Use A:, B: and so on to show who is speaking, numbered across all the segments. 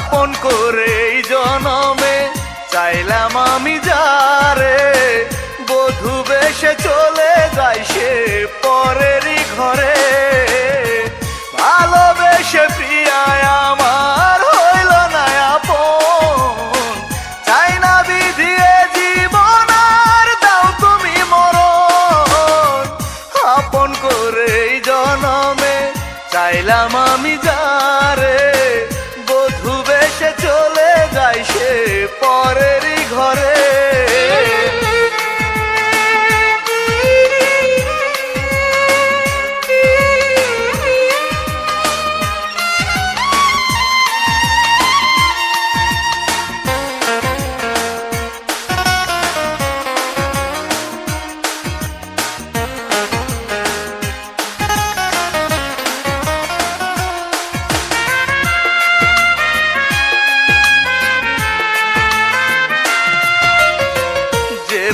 A: আপন করে এই জনমে চাইলাম আমি যারে, বধূ বেশে চলে যায় সে পরেরই ঘরে। ভালোবেসে প্রিয়ায় আমার হইল না আপন, চাই না বিধিয়ে জীবন আর দাও তুমি মরণ। আপন করে এই জনমে চাইলাম আমি যারে, বধূ বেশে চলে যায় সে পরেরই ঘরে।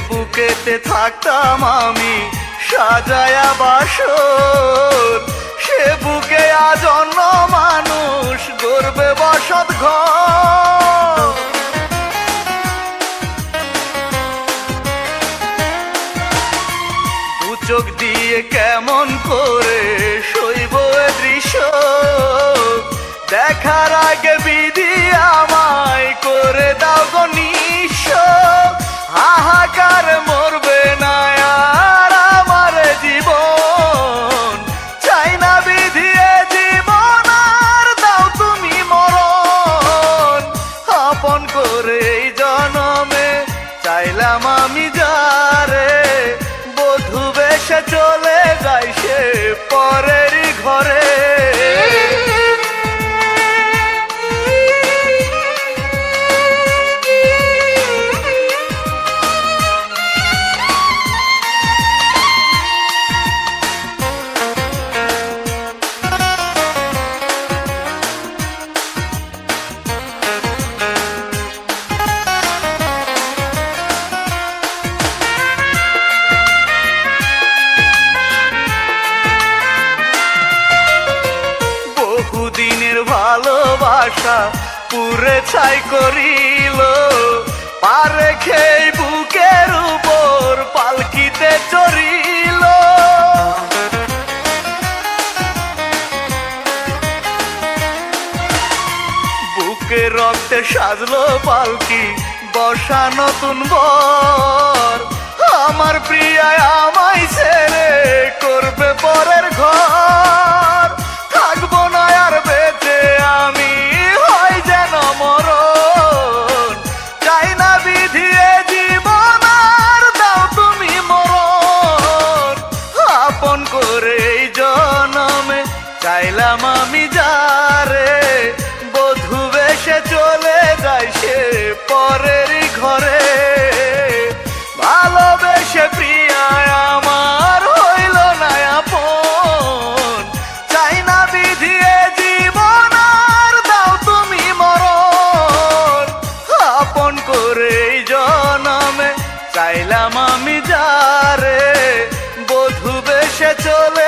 A: বুকেতে থাকতাম আমি সাজায়া বাসর, সে বুকে আজ অন্য মানুষ গড়বে বসত ঘর। দু চোখ দিয়ে কেমন করে সইব এ দৃশ্য, দেখার আগে বিধি আমায় করে দাও গো নিঃস্ব। হাহাকার মরবে না আর আমার জীবন, চাই না বিধিয়ে জীবন আর দাও তুমি মরণ। আপন করে এই জনমে চাইলাম আমি যারে, বধূ বেশে চলে যায় সে পরেরই ঘরে। বহুদিনের ভালোবাসা পুরে ছাই করিল, পার রেখে বুকের উপর পালকিতে চড়িল। বুকে রক্তে সাজলো পালকি বসা নতুন বর, আমার প্রিয়ায় আমায় ছেড়ে করবে পরের ঘর। থাকবো না আর বেঁচে আমি হয় যেন মরণ, চাই না বিধিয়ে জীবন আর দাও তুমি মরণ। আপন করে এই জনমে চাইলাম আমি যারে, বধূ বেশে চলে যায় সে পরেরই ঘরে। ভালোবেসে প্রিয়ায় আমার হইল না আপন, চাই না বিধিয়ে জীবন আর দাও তুমি মরণ। আপন করে এই জনমে চাইলাম আমি যারে, বধূ বেশে চলে